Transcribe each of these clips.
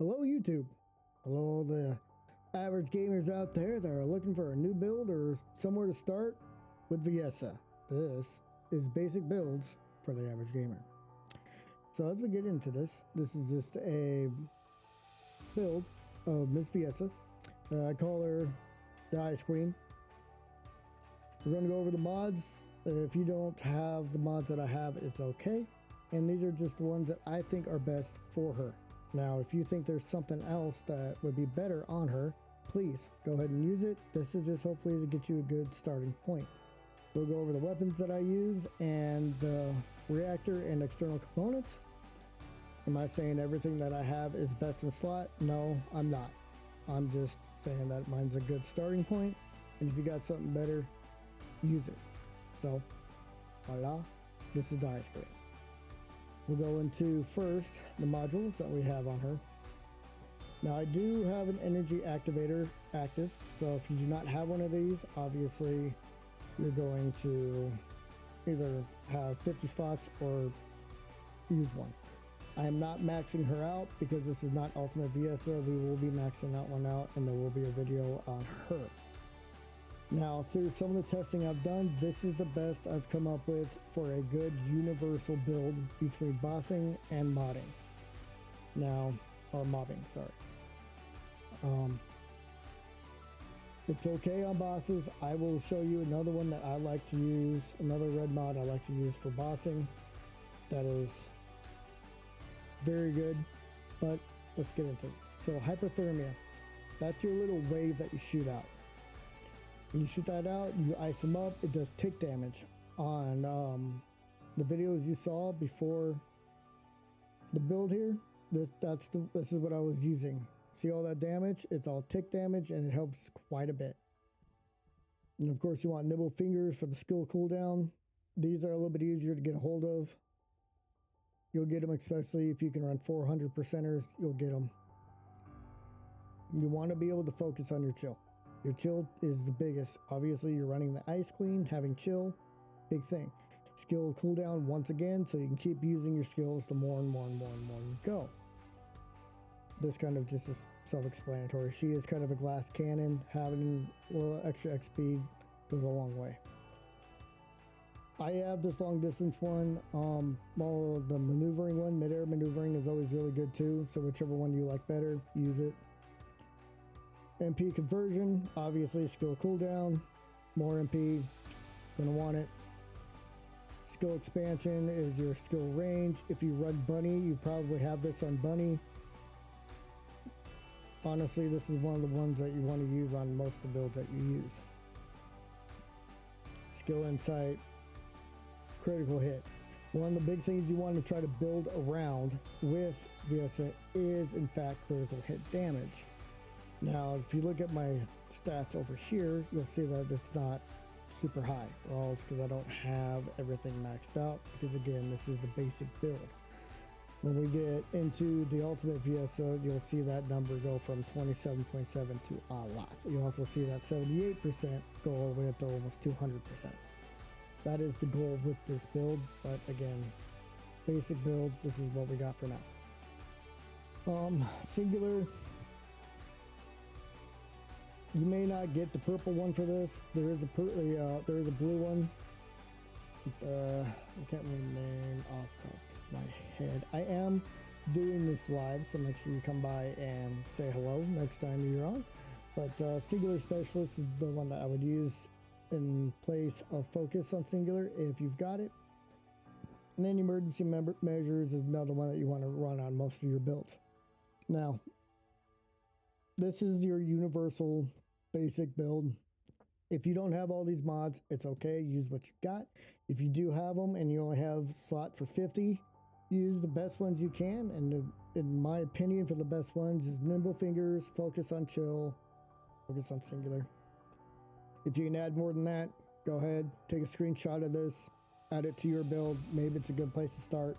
Hello YouTube. Hello all the average gamers out there that are looking for a new build or somewhere to start with Viessa. This is basic builds for the average gamer. So as we get into this is just a build of Miss Viessa. I call her the Ice Queen. We're going to go over the mods. If you don't have the mods that I have, it's okay. And these are just the ones that I think are best for her. Now, if you think there's something else that would be better on her, please go ahead and use it. This is just hopefully to get you a good starting point. We'll go over the weapons that I use and the reactor and external components. Am I saying everything that I have is best in slot? No, I'm not. I'm just saying that mine's a good starting point. And if you got something better, use it. So, voila, this is the Ice Queen. We'll go into first the modules that we have on her. Now I do have an energy activator active, so if you do not have one of these, obviously you're going to either have 50 slots or use one. I am not maxing her out because this is not Ultimate Viessa. We will be maxing that one out and there will be a video on her. Now, through some of the testing I've done, this is the best I've come up with for a good universal build between bossing and modding. Now, or mobbing, sorry. It's okay on bosses. I will show you another one that I like to use, another red mod I like to use for bossing. That is very good, but let's get into this. So, hyperthermia, that's your little wave that you shoot out. When you shoot that out, you ice them up, it does tick damage. On the videos you saw before the build here, this is what I was using. See all that damage? It's all tick damage and it helps quite a bit. And of course you want nibble fingers for the skill cooldown. These are a little bit easier to get a hold of. You'll get them, especially if you can run 400 percenters, you'll get them. You want to be able to focus on your chill. Your chill is the biggest. Obviously, you're running the Ice Queen, having chill, big thing. Skill cooldown once again, so you can keep using your skills the more and more you go. This kind of just is self-explanatory. She is kind of a glass cannon. Having a little extra XP goes a long way. I have this long distance one. Well, the maneuvering one, mid-air maneuvering, is always really good too. So whichever one you like better, use it. MP conversion, obviously skill cooldown, more MP, gonna want it. Skill expansion is your skill range. If you run bunny, you probably have this on bunny. Honestly, this is one of the ones that you want to use on most of the builds that you use. Skill insight, critical hit. One of the big things you want to try to build around with Viessa is in fact critical hit damage. Now, if you look at my stats over here, you'll see that it's not super high. Well, it's because I don't have everything maxed out, because again, this is the basic build. When we get into the Ultimate Viessa, you'll see that number go from 27.7 to a lot. You'll also see that 78% go all the way up to almost 200%. That is the goal with this build, but again, basic build, this is what we got for now. Singular. You may not get the purple one for this. There is a blue one. I can't remember the name off the top of my head. I am doing this live, so make sure you come by and say hello next time you're on. But Singular Specialist is the one that I would use in place of Focus on Singular if you've got it. And then Emergency Measures is another one that you want to run on most of your builds. Now, this is your universal basic build. If you don't have all these mods, it's okay. Use what you got. If you do have them and you only have slot for 50, use the best ones you can. And in my opinion, for the best ones is Nimble Fingers, Focus on Chill, Focus on Singular. If you can add more than that, go ahead, take a screenshot of this, add it to your build. Maybe it's a good place to start.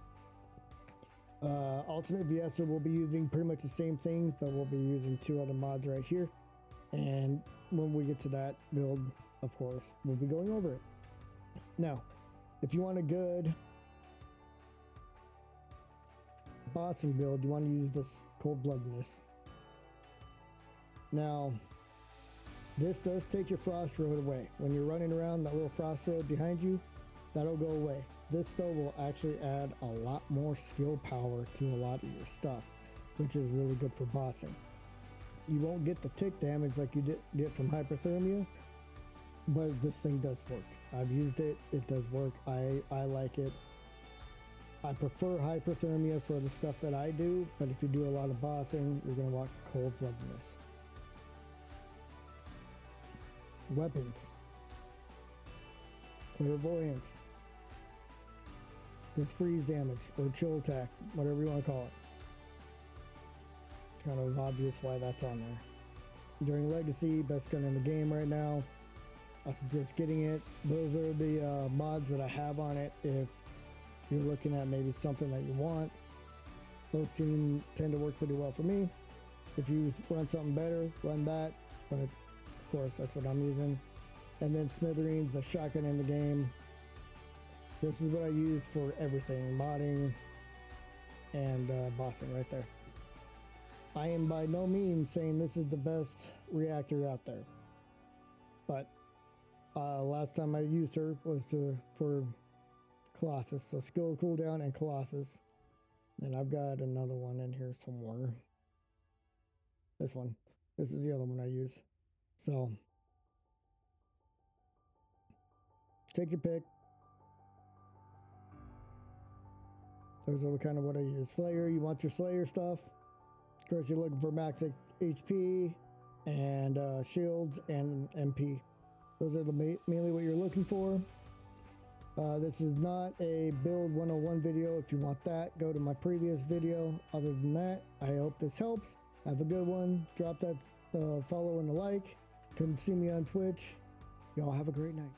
Ultimate Viessa will be using pretty much the same thing, but we'll be using two other mods right here. And when we get to that build, of course, we'll be going over it. Now, if you want a good bossing build, you want to use this cold-bloodedness. Now, this does take your frost road away. When you're running around that little frost road behind you, that'll go away. This though will actually add a lot more skill power to a lot of your stuff, which is really good for bossing. You won't get the tick damage like you get from hypothermia, but this thing does work. I've used it, it does work. I like it. I prefer hypothermia for the stuff that I do, but if you do a lot of bossing, you're gonna want cold-bloodedness. Weapons. Clairvoyance. This freeze damage or chill attack, whatever you want to call it. Kind of obvious why that's on there. During Legacy, best gun in the game right now. I suggest getting it. Those are the mods that I have on it. If you're looking at maybe something that you want, those tend to work pretty well for me. If you run something better, run that. But of course, that's what I'm using. And then Smithereens, the shotgun in the game. This is what I use for everything, modding and bossing right there. I am by no means saying this is the best reactor out there, but last time I used her was for Colossus, so skill cooldown and Colossus. And I've got another one in here somewhere. This one. This is the other one I use. So take your pick. Those are kind of what I use. Slayer, you want your Slayer stuff. Of course, you're looking for max HP and shields and MP. Those are mainly what you're looking for. This is not a build 101 video. If you want that, go to my previous video. Other than that, I hope this helps. Have a good one. Drop that follow and a like. Come see me on Twitch. Y'all have a great night.